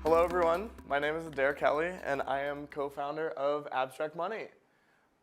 Hello everyone, my name is Adair Kelley and I am co-founder of Abstract Money.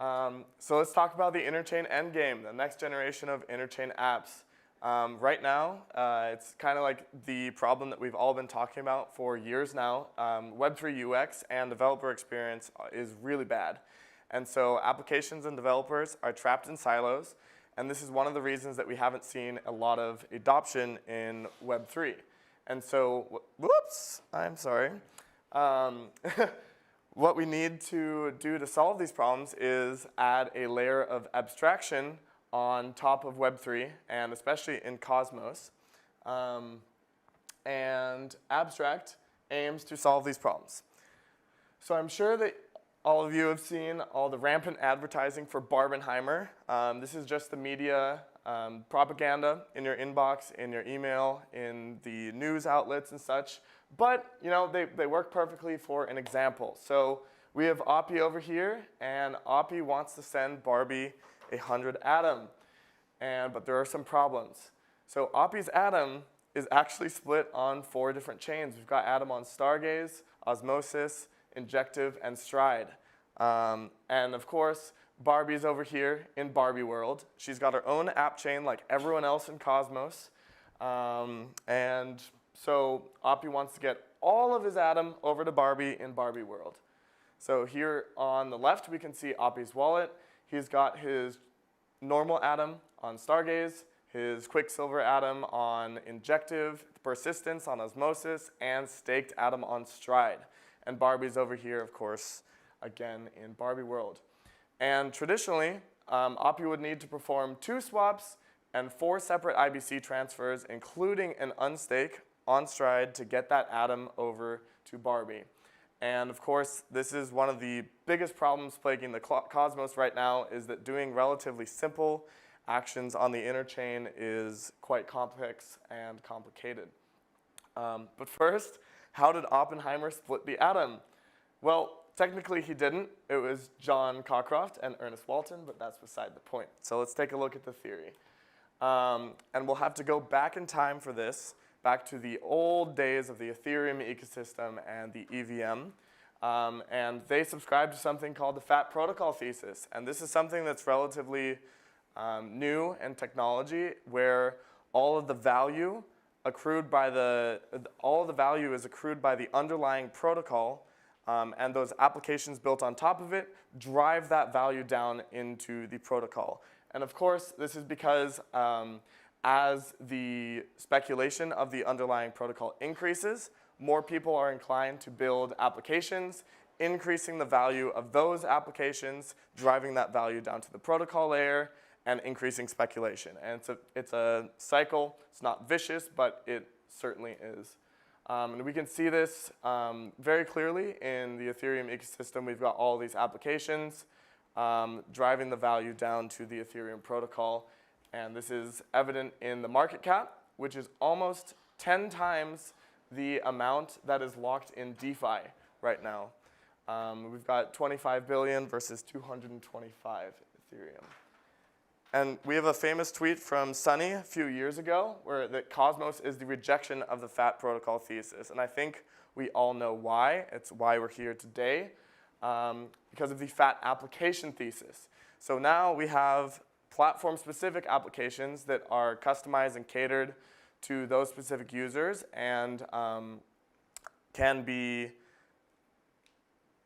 So let's talk about the Interchain endgame, the next generation of Interchain apps. Right now, it's kind of like the problem that we've all been talking about for years now. Web3 UX and developer experience is really bad. And so applications and developers are trapped in silos, and this is one of the reasons that we haven't seen a lot of adoption in Web3. And so, whoops, I'm sorry. What we need to do to solve these problems is add a layer of abstraction on top of Web3, and especially in Cosmos. And Abstract aims to solve these problems. So I'm sure that all of you have seen all the rampant advertising for Barbenheimer. This is just the media propaganda in your inbox, in your email, in the news outlets and such. But you know, they work perfectly for an example. So we have Oppie over here, and Oppie wants to send Barbie 100 Atom. But there are some problems. So Oppie's Atom is actually split on 4 different chains. We've got Atom on Stargaze, Osmosis, Injective, and Stride. And of course, Barbie's over here in Barbie world. She's got her own app chain like everyone else in Cosmos. And so Oppie wants to get all of his Atom over to Barbie in Barbie world. So here on the left, we can see Oppie's wallet. He's got his normal Atom on Stargaze, his Quicksilver Atom on Injective, Persistence on Osmosis, and Staked Atom on Stride. And Barbie's over here, of course, again in Barbie world. And traditionally, Oppie would need to perform 2 swaps and 4 separate IBC transfers, including an unstake on Stride to get that Atom over to Barbie. And of course, this is one of the biggest problems plaguing the Cosmos right now, is that doing relatively simple actions on the Interchain is quite complex and complicated. But first, how did Oppenheimer split the Atom? Well, technically he didn't. It was John Cockcroft and Ernest Walton, but that's beside the point. So let's take a look at the theory. And we'll have to go back in time for this, back to the old days of the Ethereum ecosystem and the EVM. And they subscribed to something called the Fat Protocol Thesis. And this is something that's relatively new in technology, where all of the value accrued by is accrued by the underlying protocol, and those applications built on top of it drive that value down into the protocol. And of course, this is because as the speculation of the underlying protocol increases, more people are inclined to build applications, increasing the value of those applications, driving that value down to the protocol layer, and increasing speculation. And it's a cycle. It's not vicious, but it certainly is. And we can see this very clearly in the Ethereum ecosystem. We've got all these applications driving the value down to the Ethereum protocol. And this is evident in the market cap, which is almost 10 times the amount that is locked in DeFi right now. We've got 25 billion versus 225 Ethereum. And we have a famous tweet from Sunny a few years ago where that Cosmos is the rejection of the Fat Protocol Thesis. And I think we all know why. It's why we're here today, because of the Fat Application Thesis. So now we have platform-specific applications that are customized and catered to those specific users and can be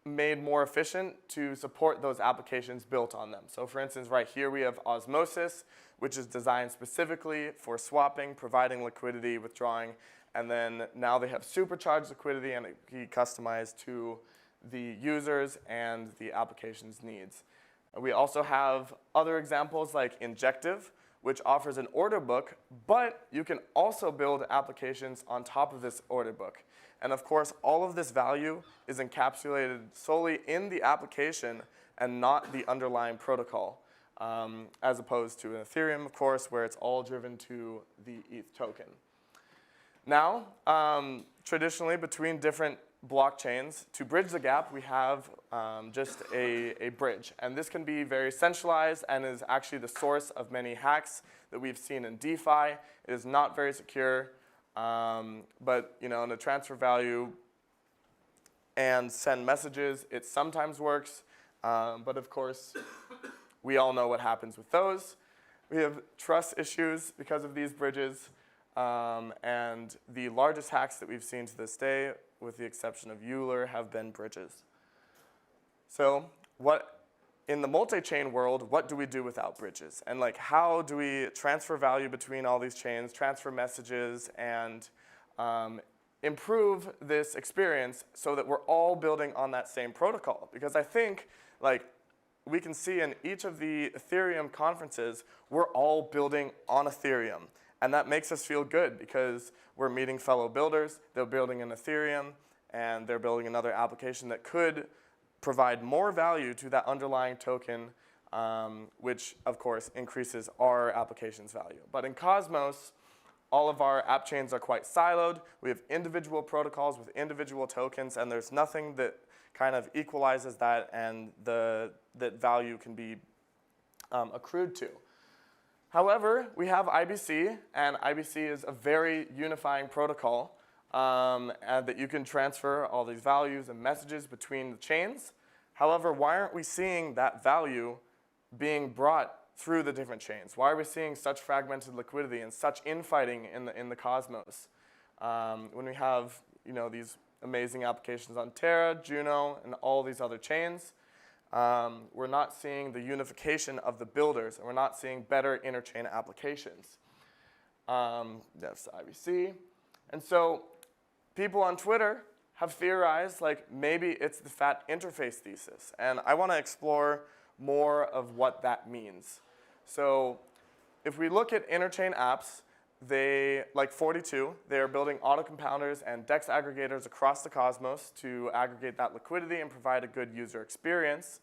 made more efficient to support those applications built on them. So for instance, right here we have Osmosis, which is designed specifically for swapping, providing liquidity, withdrawing, and then now they have supercharged liquidity and it can be customized to the users and the application's needs. We also have other examples like Injective, which offers an order book, but you can also build applications on top of this order book. And of course, all of this value is encapsulated solely in the application and not the underlying protocol, as opposed to an Ethereum, of course, where it's all driven to the ETH token. Now, traditionally, between different blockchains, to bridge the gap, we have just a bridge. And this can be very centralized and is actually the source of many hacks that we've seen in DeFi. It is not very secure, but you know, and the transfer value and send messages. It sometimes works, but of course, we all know what happens with those. We have trust issues because of these bridges, and the largest hacks that we've seen to this day, with the exception of Euler, have been bridges. So in the multi-chain world, what do we do without bridges? And like, how do we transfer value between all these chains, transfer messages, and improve this experience so that we're all building on that same protocol? Because I think, like, we can see in each of the Ethereum conferences, we're all building on Ethereum. And that makes us feel good because we're meeting fellow builders, they're building in Ethereum, and they're building another application that could provide more value to that underlying token, which of course increases our application's value. But in Cosmos, all of our app chains are quite siloed. We have individual protocols with individual tokens, and there's nothing that kind of equalizes that and that value can be accrued to. However, we have IBC, and IBC is a very unifying protocol, and that you can transfer all these values and messages between the chains. However, why aren't we seeing that value being brought through the different chains? Why are we seeing such fragmented liquidity and such infighting in the Cosmos? When we have, you know, these amazing applications on Terra, Juno, and all these other chains, we're not seeing the unification of the builders, and we're not seeing better interchain applications. That's IBC. And so people on Twitter have theorized, like, maybe it's the Fat Interface Thesis. And I want to explore more of what that means. So if we look at interchain apps, they, like 42, they are building autocompounders and DEX aggregators across the Cosmos to aggregate that liquidity and provide a good user experience.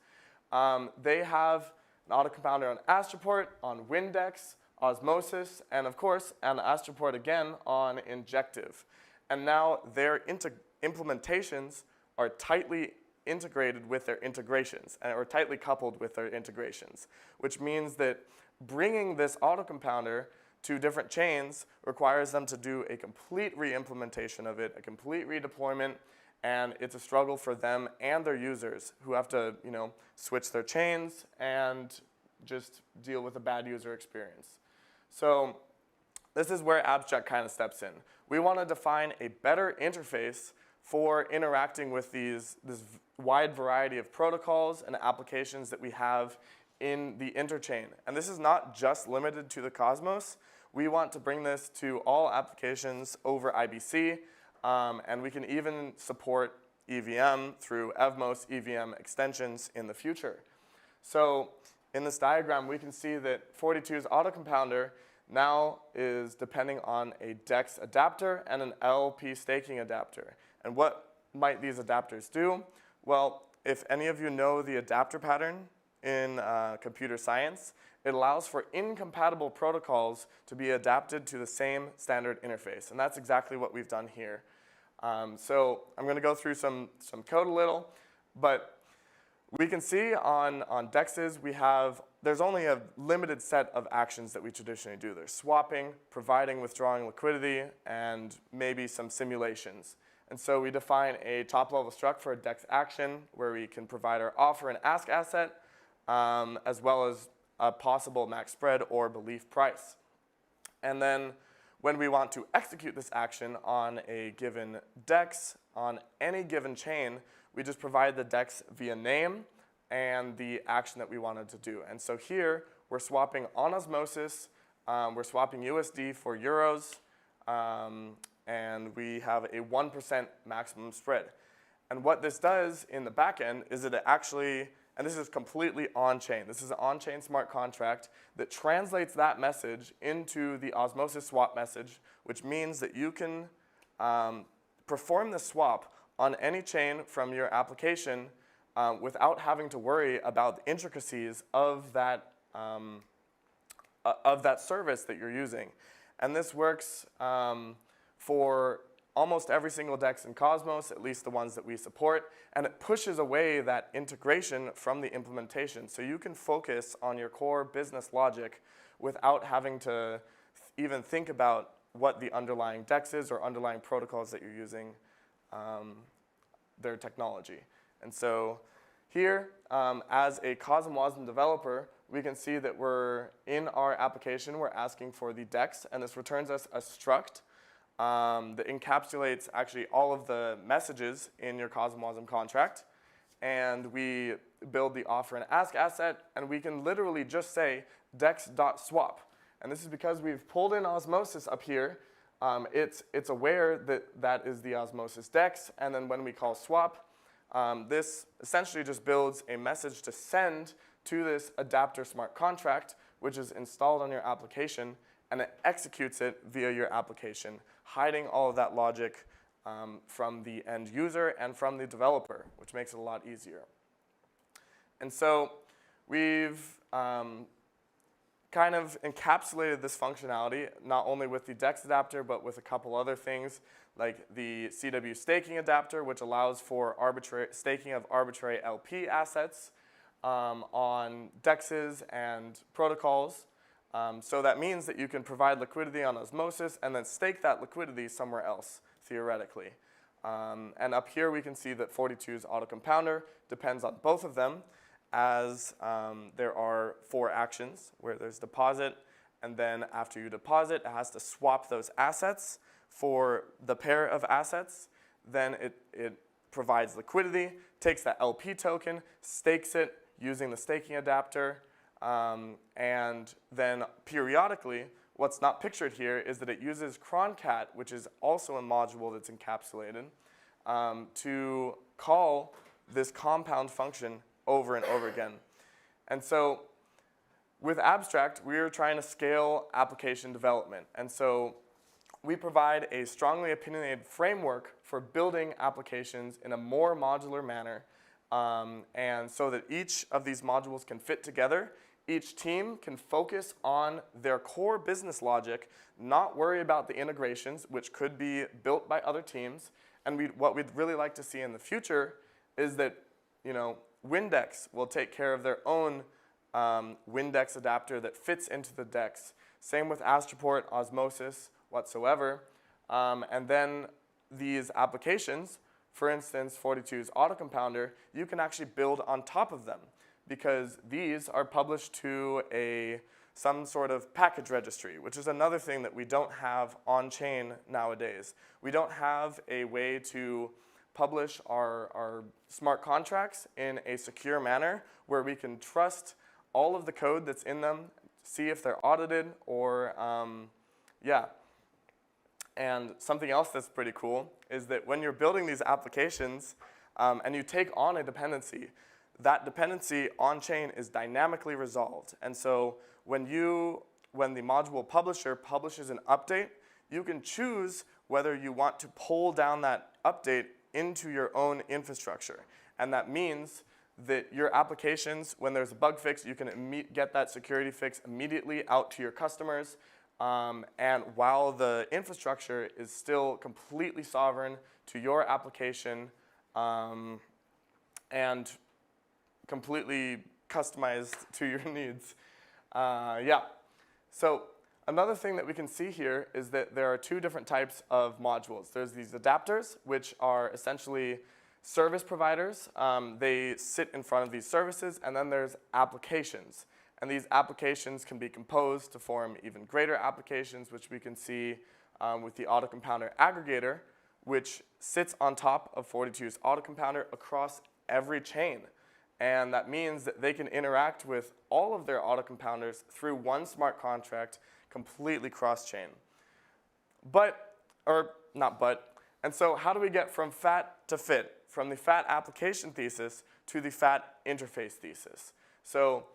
They have an autocompounder on Astroport, on Windex, Osmosis, and of course, on Astroport again on Injective. And now their implementations are tightly integrated with their integrations, or tightly coupled with their integrations, which means that bringing this autocompounder to different chains requires them to do a complete re-implementation of it, a complete redeployment, and it's a struggle for them and their users who have to, you know, switch their chains and just deal with a bad user experience. So this is where Abstract kind of steps in. We want to define a better interface for interacting with this wide variety of protocols and applications that we have in the interchain. And this is not just limited to the Cosmos. We want to bring this to all applications over IBC, and we can even support EVM through Evmos EVM extensions in the future. So in this diagram, we can see that 42's autocompounder now is depending on a DEX adapter and an LP staking adapter. And what might these adapters do? Well, if any of you know the adapter pattern in computer science, it allows for incompatible protocols to be adapted to the same standard interface. And that's exactly what we've done here. So I'm going to go through some code a little, but we can see on DEXs there's only a limited set of actions that we traditionally do. There's swapping, providing, withdrawing liquidity, and maybe some simulations. And so we define a top-level struct for a DEX action where we can provide our offer and ask asset, as well as a possible max spread or belief price. And then when we want to execute this action on a given DEX, on any given chain, we just provide the DEX via name and the action that we wanted to do. And so here, we're swapping on Osmosis, we're swapping USD for euros, and we have a 1% maximum spread. And what this does in the back end is that it actually, and this is completely on-chain. This is an on-chain smart contract that translates that message into the Osmosis swap message, which means that you can perform the swap on any chain from your application without having to worry about the intricacies of that service that you're using. And this works for almost every single DEX in Cosmos, at least the ones that we support, and it pushes away that integration from the implementation. So you can focus on your core business logic without having to even think about what the underlying DEX is or underlying protocols that you're using their technology. And so here, as a COSM/WASM developer, we can see that in our application, we're asking for the DEX, and this returns us a struct that encapsulates actually all of the messages in your COSM/WASM contract. And we build the offer and ask asset, and we can literally just say dex.swap. And this is because we've pulled in osmosis up here. It's aware that that is the osmosis dex, and then when we call swap, this essentially just builds a message to send to this adapter smart contract, which is installed on your application, and it executes it via your application, hiding all of that logic from the end user and from the developer, which makes it a lot easier. And so we've kind of encapsulated this functionality, not only with the DEX adapter, but with a couple other things, like the CW staking adapter, which allows for staking of arbitrary LP assets on DEXs and protocols. So that means that you can provide liquidity on osmosis and then stake that liquidity somewhere else, theoretically. And up here we can see that 42's autocompounder depends on both of them, as there are 4 actions where there's deposit, and then after you deposit, it has to swap those assets for the pair of assets. Then it provides liquidity, takes that LP token, stakes it using the staking adapter, and then periodically, what's not pictured here is that it uses croncat, which is also a module that's encapsulated, to call this compound function over and over again. And so with Abstract, we're trying to scale application development. And so we provide a strongly opinionated framework for building applications in a more modular manner, and so that each of these modules can fit together. Each team can focus on their core business logic, not worry about the integrations, which could be built by other teams. And what we'd really like to see in the future is that, Windex will take care of their own Windex adapter that fits into the DEX. Same with Astroport, Osmosis, whatsoever. And then these applications, for instance, 42's autocompounder, you can actually build on top of them, because these are published to some sort of package registry, which is another thing that we don't have on-chain nowadays. We don't have a way to publish our smart contracts in a secure manner where we can trust all of the code that's in them, see if they're audited, or And something else that's pretty cool is that when you're building these applications and you take on a dependency, that dependency on-chain is dynamically resolved. And so when the module publisher publishes an update, you can choose whether you want to pull down that update into your own infrastructure. And that means that your applications, when there's a bug fix, you can get that security fix immediately out to your customers. And while the infrastructure is still completely sovereign to your application and completely customized to your needs. So another thing that we can see here is that there are 2 different types of modules. There's these adapters, which are essentially service providers. They sit in front of these services, and then there's applications. And these applications can be composed to form even greater applications, which we can see with the autocompounder aggregator, which sits on top of 42's autocompounder across every chain. And that means that they can interact with all of their autocompounders through one smart contract, completely cross-chain. And so how do we get from FAT to FIT, from the FAT application thesis to the FAT interface thesis? So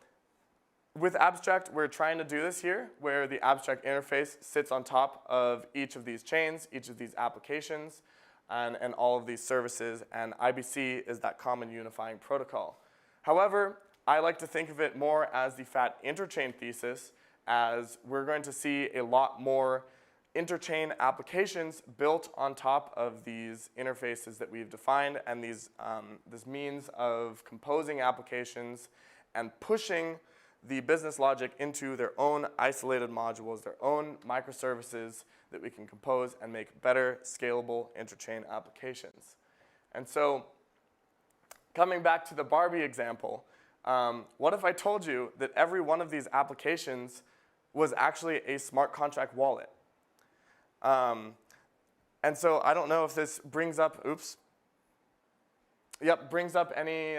with Abstract, we're trying to do this here, where the Abstract interface sits on top of each of these chains, each of these applications, and all of these services, and IBC is that common unifying protocol. However, I like to think of it more as the Fat Interchain thesis, as we're going to see a lot more interchain applications built on top of these interfaces that we've defined, and this means of composing applications and pushing the business logic into their own isolated modules, their own microservices that we can compose and make better scalable interchain applications. And so coming back to the Barbie example, what if I told you that every one of these applications was actually a smart contract wallet? And so I don't know if this brings up, brings up any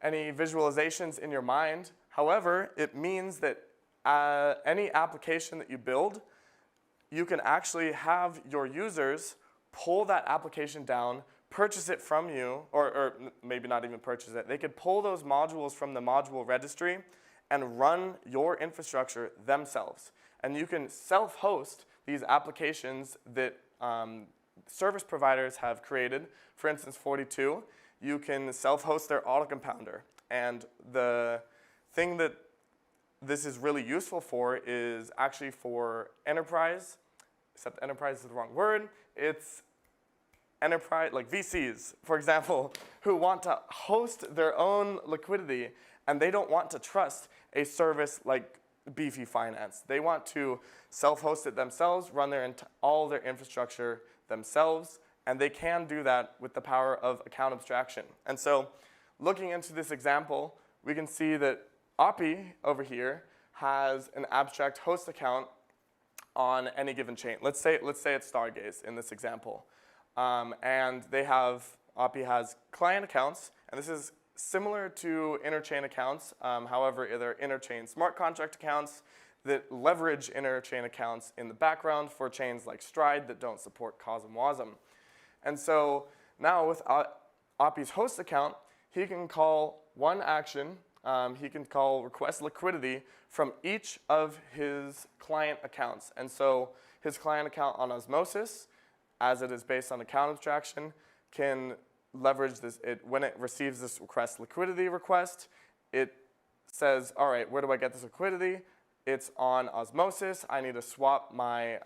visualizations in your mind. However, it means that any application that you build, you can actually have your users pull that application down, purchase it from you, or maybe not even purchase it. They could pull those modules from the module registry and run your infrastructure themselves. And you can self-host these applications that service providers have created. For instance, 42, you can self-host their autocompounder. And the thing that this is really useful for is actually for enterprise, except enterprise is the wrong word. It's enterprise, like VCs, for example, who want to host their own liquidity, and they don't want to trust a service like Beefy Finance. They want to self-host it themselves, run all their infrastructure themselves, and they can do that with the power of account abstraction. And so looking into this example, we can see that Oppie over here has an abstract host account on any given chain. Let's say it's Stargaze in this example. And Oppie has client accounts, and this is similar to Interchain accounts. However, they're Interchain smart contract accounts that leverage Interchain accounts in the background for chains like Stride that don't support COSM WASM. And so now with Oppie's host account, he can call one action. He can call request liquidity from each of his client accounts. And so his client account on Osmosis, as it is based on account abstraction, can leverage this. When it receives this request liquidity request, it says, all right, where do I get this liquidity? It's on Osmosis. I need to swap my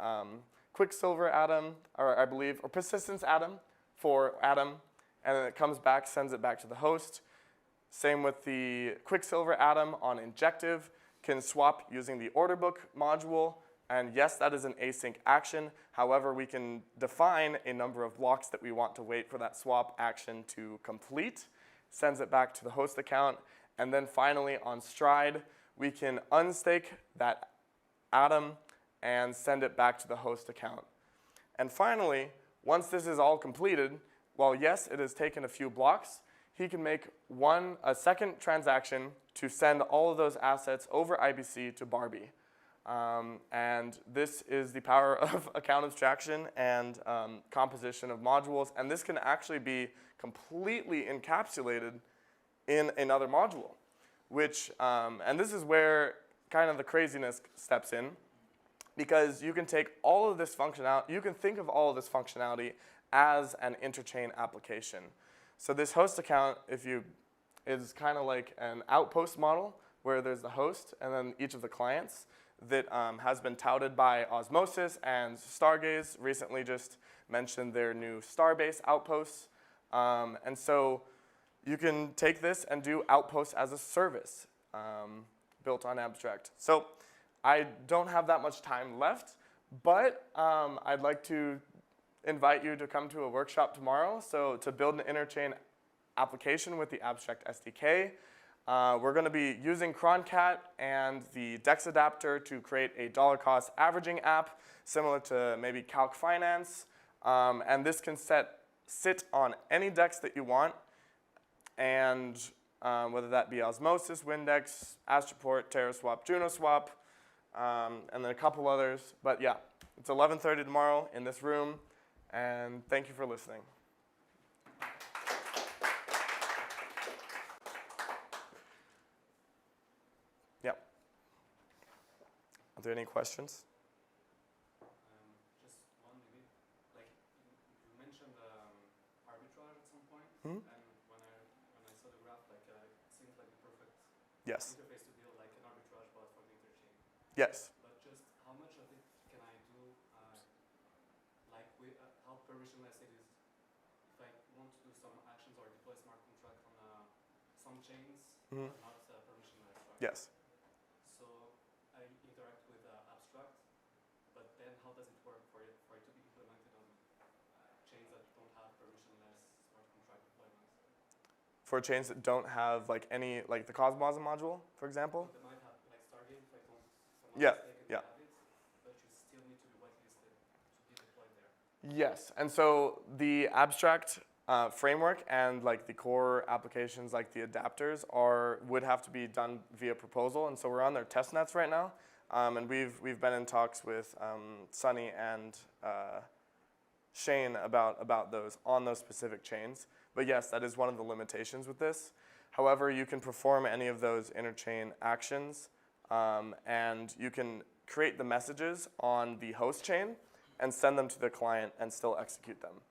Quicksilver atom, or I believe, or persistence atom for atom. And then it comes back, sends it back to the host. Same with the Quicksilver atom on Injective, can swap using the order book module. And yes, that is an async action. However, we can define a number of blocks that we want to wait for that swap action to complete, sends it back to the host account. And then finally on Stride, we can unstake that atom and send it back to the host account. And finally, once this is all completed, while yes, it has taken a few blocks, he can make a second transaction to send all of those assets over IBC to Barbie. And this is the power of account abstraction and composition of modules. And this can actually be completely encapsulated in another module, and this is where kind of the craziness steps in, because you can take all of this functionality, you can think of all of this functionality as an interchain application. So this host account, is kind of like an outpost model where there's the host and then each of the clients that has been touted by Osmosis, and Stargaze recently just mentioned their new Starbase outposts. And so you can take this and do outposts as a service built on Abstract. So I don't have that much time left, but I'd like to invite you to come to a workshop tomorrow. So to build an Interchain application with the Abstract SDK, we're going to be using Croncat and the DEX adapter to create a dollar cost averaging app similar to maybe Calc Finance. And this can sit on any DEX that you want, and whether that be Osmosis, Windex, Astroport, TerraSwap, JunoSwap, and then a couple others. But yeah, it's 11:30 tomorrow in this room, and thank you for listening. Yeah. Are there any questions? Just one maybe. Like you mentioned arbitrage at some point, Mm-hmm. and when I saw the graph, like it seems like the perfect Yes. interface to build like an arbitrage bot for the interchain. Yes. But just how much of it can I do? Like how permissionless it is. If I want to do some actions or deploy smart contract on some chains, Mm-hmm. are not permissionless, right? Yes. So I interact with abstract, but then how does it work for it to be implemented on chains that don't have permissionless for chains that don't have like any, like the Cosmos module, for example. They might have like Stargate, if I don't, if I'm not Yeah, mistaken, yeah. have it, but you still need to be whitelisted to be deployed there. Yes, and so the abstract framework and like the core applications like the adapters would have to be done via proposal, and so we're on their test nets right now, and we've been in talks with Sunny and Shane about those on those specific chains. But yes, that is one of the limitations with this. However, you can perform any of those interchain actions, and you can create the messages on the host chain and send them to the client and still execute them.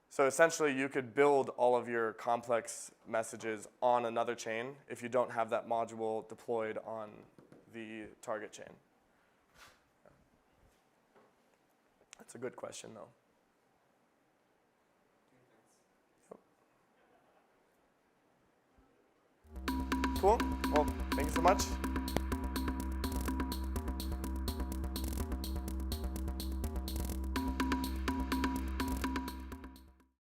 So essentially, you could build all of your complex messages on another chain if you don't have that module deployed on the target chain. That's a good question, though. Cool. Well, thank you so much.